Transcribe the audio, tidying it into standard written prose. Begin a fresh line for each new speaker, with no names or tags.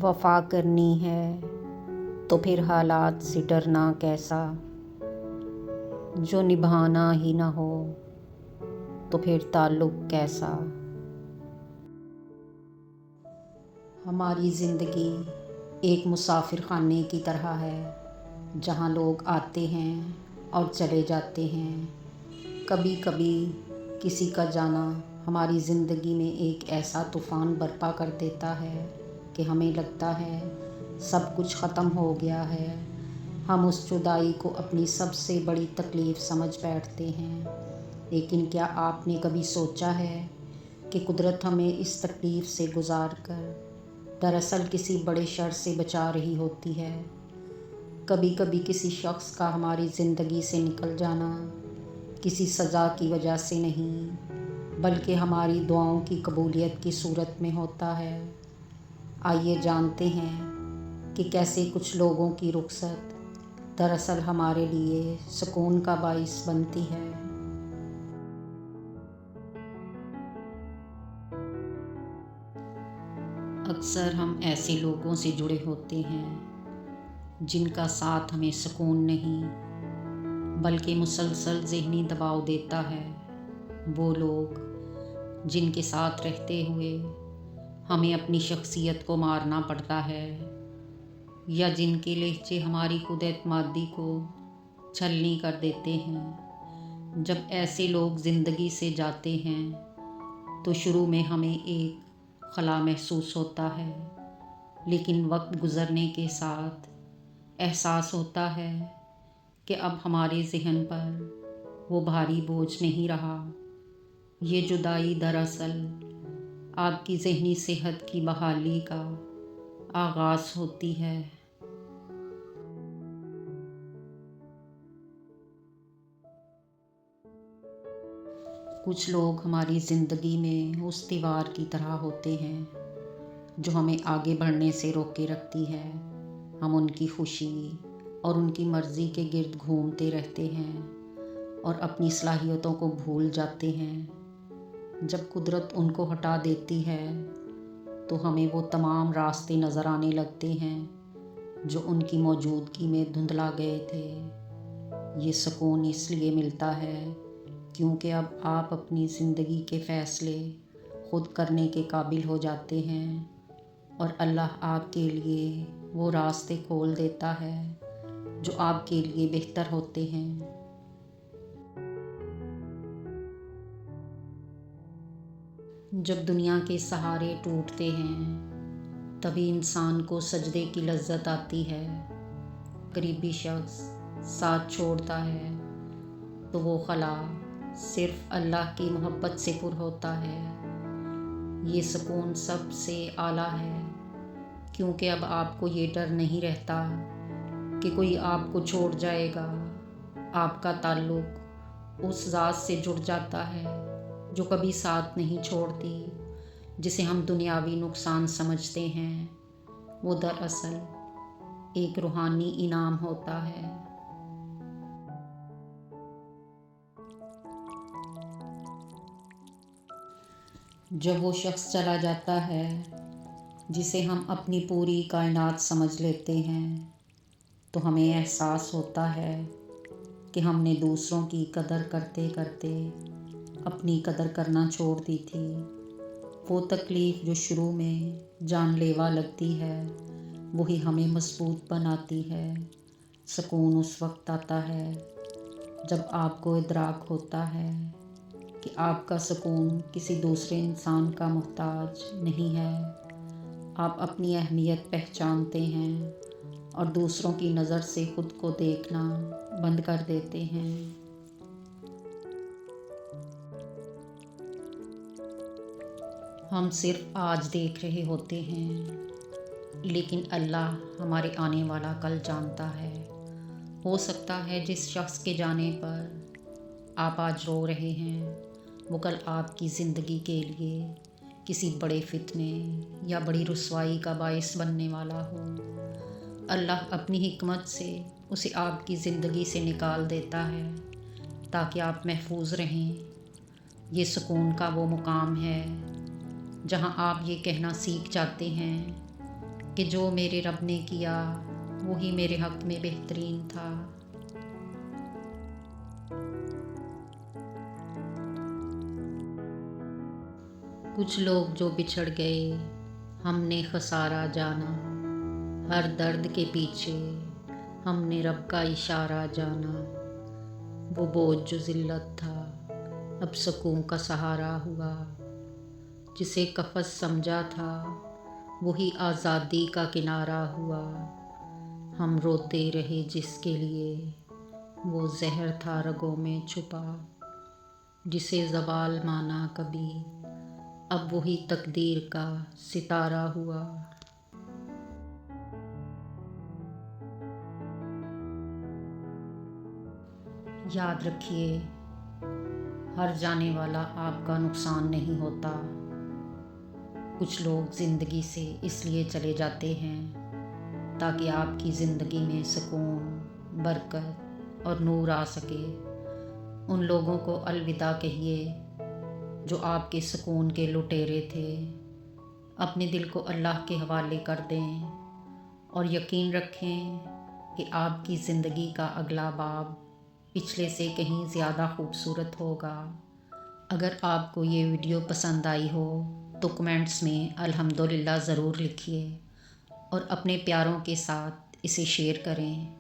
وفا کرنی ہے تو پھر حالات سے ڈرنا کیسا، جو نبھانا ہی نہ ہو تو پھر تعلق کیسا۔ ہماری زندگی ایک مسافر خانے کی طرح ہے، جہاں لوگ آتے ہیں اور چلے جاتے ہیں۔ کبھی کبھی کسی کا جانا ہماری زندگی میں ایک ایسا طوفان برپا کر دیتا ہے کہ ہمیں لگتا ہے سب کچھ ختم ہو گیا ہے۔ ہم اس جدائی کو اپنی سب سے بڑی تکلیف سمجھ بیٹھتے ہیں، لیکن کیا آپ نے کبھی سوچا ہے کہ قدرت ہمیں اس تکلیف سے گزار کر دراصل کسی بڑے شر سے بچا رہی ہوتی ہے۔ کبھی کبھی کسی شخص کا ہماری زندگی سے نکل جانا کسی سزا کی وجہ سے نہیں، بلکہ ہماری دعاؤں کی قبولیت کی صورت میں ہوتا ہے۔ آئیے جانتے ہیں کہ کیسے کچھ لوگوں کی رخصت دراصل ہمارے لیے سکون کا باعث بنتی ہے۔ اکثر ہم ایسے لوگوں سے جڑے ہوتے ہیں جن کا ساتھ ہمیں سکون نہیں بلکہ مسلسل ذہنی دباؤ دیتا ہے۔ وہ لوگ جن کے ساتھ رہتے ہوئے ہمیں اپنی شخصیت کو مارنا پڑتا ہے، یا جن کے لہجے ہماری خود اعتمادی کو چھلنی کر دیتے ہیں۔ جب ایسے لوگ زندگی سے جاتے ہیں تو شروع میں ہمیں ایک خلا محسوس ہوتا ہے، لیکن وقت گزرنے کے ساتھ احساس ہوتا ہے کہ اب ہمارے ذہن پر وہ بھاری بوجھ نہیں رہا۔ یہ جدائی دراصل آپ کی ذہنی صحت کی بحالی کا آغاز ہوتی ہے۔ کچھ لوگ ہماری زندگی میں اس دیوار کی طرح ہوتے ہیں جو ہمیں آگے بڑھنے سے روکے رکھتی ہے۔ ہم ان کی خوشی اور ان کی مرضی کے گرد گھومتے رہتے ہیں اور اپنی صلاحیتوں کو بھول جاتے ہیں۔ جب قدرت ان کو ہٹا دیتی ہے تو ہمیں وہ تمام راستے نظر آنے لگتے ہیں جو ان کی موجودگی میں دھندلا گئے تھے۔ یہ سکون اس لیے ملتا ہے کیونکہ اب آپ اپنی زندگی کے فیصلے خود کرنے کے قابل ہو جاتے ہیں، اور اللہ آپ کے لیے وہ راستے کھول دیتا ہے جو آپ کے لیے بہتر ہوتے ہیں۔ جب دنیا کے سہارے ٹوٹتے ہیں تبھی انسان کو سجدے کی لذت آتی ہے۔ قریبی شخص ساتھ چھوڑتا ہے تو وہ خلا صرف اللہ کی محبت سے پر ہوتا ہے۔ یہ سکون سب سے اعلیٰ ہے کیونکہ اب آپ کو یہ ڈر نہیں رہتا کہ کوئی آپ کو چھوڑ جائے گا۔ آپ کا تعلق اس ذات سے جڑ جاتا ہے جو کبھی ساتھ نہیں چھوڑتی، جسے ہم دنیاوی نقصان سمجھتے ہیں۔ وہ دراصل ایک روحانی انعام ہوتا ہے۔ جب وہ شخص چلا جاتا ہے جسے ہم اپنی پوری کائنات سمجھ لیتے ہیں تو ہمیں احساس ہوتا ہے کہ ہم نے دوسروں کی قدر کرتے کرتے اپنی قدر کرنا چھوڑ دی تھی۔ وہ تکلیف جو شروع میں جان لیوا لگتی ہے وہی ہمیں مضبوط بناتی ہے۔ سکون اس وقت آتا ہے جب آپ کو ادراک ہوتا ہے کہ آپ کا سکون کسی دوسرے انسان کا محتاج نہیں ہے۔ آپ اپنی اہمیت پہچانتے ہیں اور دوسروں کی نظر سے خود کو دیکھنا بند کر دیتے ہیں۔ ہم صرف آج دیکھ رہے ہوتے ہیں، لیکن اللہ ہمارے آنے والا کل جانتا ہے۔ ہو سکتا ہے جس شخص کے جانے پر آپ آج رو رہے ہیں وہ کل آپ کی زندگی کے لیے کسی بڑے فتنے یا بڑی رسوائی کا باعث بننے والا ہو۔ اللہ اپنی حکمت سے اسے آپ کی زندگی سے نکال دیتا ہے تاکہ آپ محفوظ رہیں۔ یہ سکون کا وہ مقام ہے جہاں آپ یہ کہنا سیکھ جاتے ہیں کہ جو میرے رب نے کیا وہی میرے حق میں بہترین تھا۔ کچھ لوگ جو بچھڑ گئے ہم نے خسارہ جانا، ہر درد کے پیچھے ہم نے رب کا اشارہ جانا۔ وہ بوجھ جو ذلت تھا اب سکون کا سہارا ہوا، جسے قفس سمجھا تھا وہی آزادی کا کنارہ ہوا۔ ہم روتے رہے جس کے لیے وہ زہر تھا رگوں میں چھپا، جسے زوال مانا کبھی اب وہی تقدیر کا ستارہ ہوا۔ یاد رکھیے، ہر جانے والا آپ کا نقصان نہیں ہوتا۔ کچھ لوگ زندگی سے اس لیے چلے جاتے ہیں تاکہ آپ کی زندگی میں سکون، برکت اور نور آ سکے۔ ان لوگوں کو الوداع کہیے جو آپ کے سکون کے لٹیرے تھے۔ اپنے دل کو اللہ کے حوالے کر دیں اور یقین رکھیں کہ آپ کی زندگی کا اگلا باب پچھلے سے کہیں زیادہ خوبصورت ہوگا۔ اگر آپ کو یہ ویڈیو پسند آئی ہو تو کمنٹس میں الحمدللہ ضرور لکھیے اور اپنے پیاروں کے ساتھ اسے شیئر کریں۔